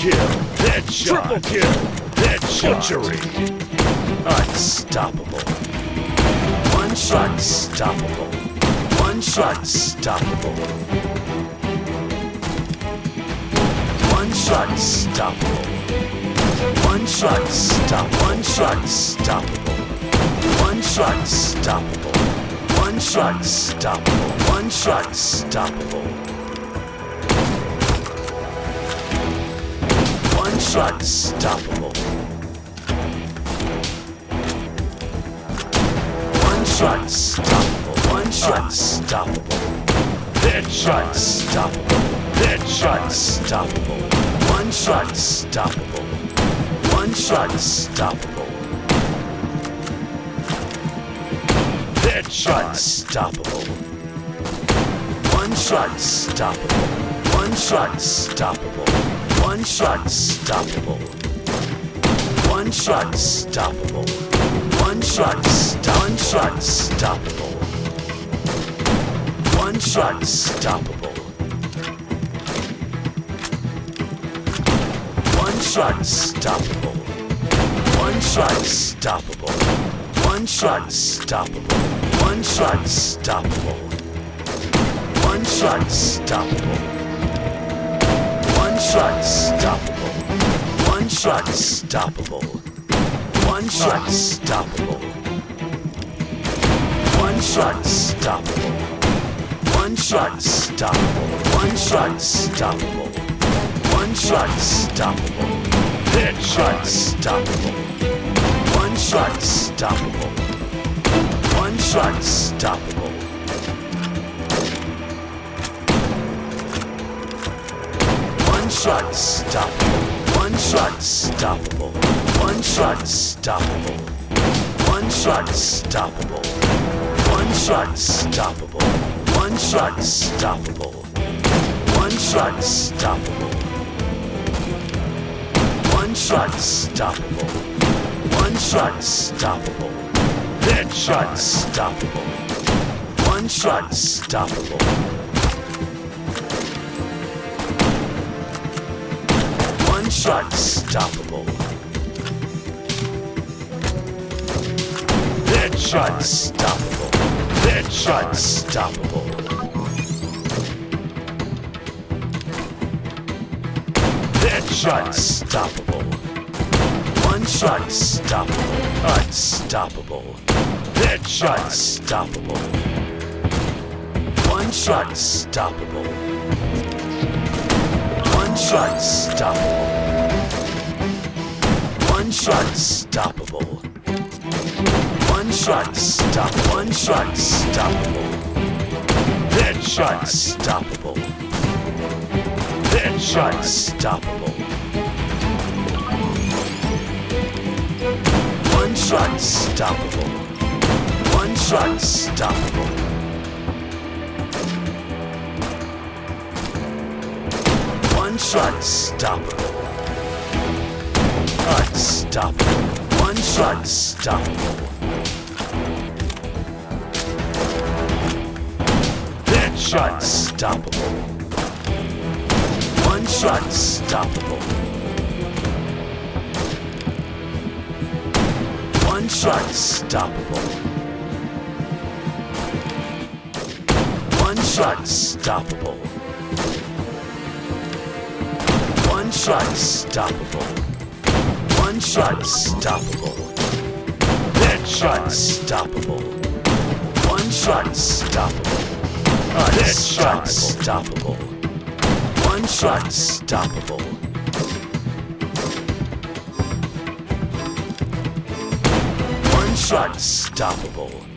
kill. Headshot. Triple kill. Headshot. Butchery. Unstoppable. One shot. Unstoppable. One shot. Unstoppable. One shot. Unstoppable. One shot. Stop. One shot. Unstoppable. One shot. Unstoppable. One shot. Unstoppable. One shot. Unstoppable. One shot. Unstoppable. One shot. Unstoppable. One shot. Unstoppable. Headshot. Unstoppable. Headshot. Unstoppable. One shot. Unstoppable. One shot. Unstoppable. Headshot. Unstoppable. One shot. Unstoppable. One shot. Unstoppable. One shot. Unstoppable. One shot. Unstoppable. One shot. One shot. Unstoppable. One shot. Unstoppable. One shot. Unstoppable. One shot. Unstoppable. One shot. Unstoppable. One shot. Unstoppable. One shot. Unstoppable. One shot. Unstoppable. One shot. Unstoppable. One shot. Unstoppable. One shot. Unstoppable. One shot. Unstoppable. One shot. Unstoppable. One shot. Unstoppable. Headshot. Unstoppable. One shot. Unstoppable. One shot. Unstoppable. One shot. Unstoppable. One shot. Unstoppable. One shot. Unstoppable. One shot. Unstoppable. One shot. Unstoppable. One shot. Unstoppable. One shot. Unstoppable. One shot. Unstoppable. One shot. Unstoppable. Headshot. Unstoppable. One shot. Unstoppable. One shot. Unstoppable. Headshot. Unstoppable. Headshot. Unstoppable. Headshot. Unstoppable. One shot. Unstoppable. Unstoppable. Headshot. Unstoppable. One shot. Unstoppable. One shot. Unstoppable. One shot. Unstoppable. One shot. Stop. One shot. Unstoppable. Headshot. Unstoppable. Headshot. Unstoppable. One shot. Unstoppable. One shot. Unstoppable. One shot. Unstoppable. Unstoppable. One shot. Unstoppable. Headshot. Unstoppable. One shot. Unstoppable. One shot. Unstoppable. One shot. Unstoppable. One shot. Unstoppable. One shot. Unstoppable. Headshot. Unstoppable. One shot. Unstoppable. Headshot. Unstoppable. One shot. Unstoppable. One shot. Unstoppable.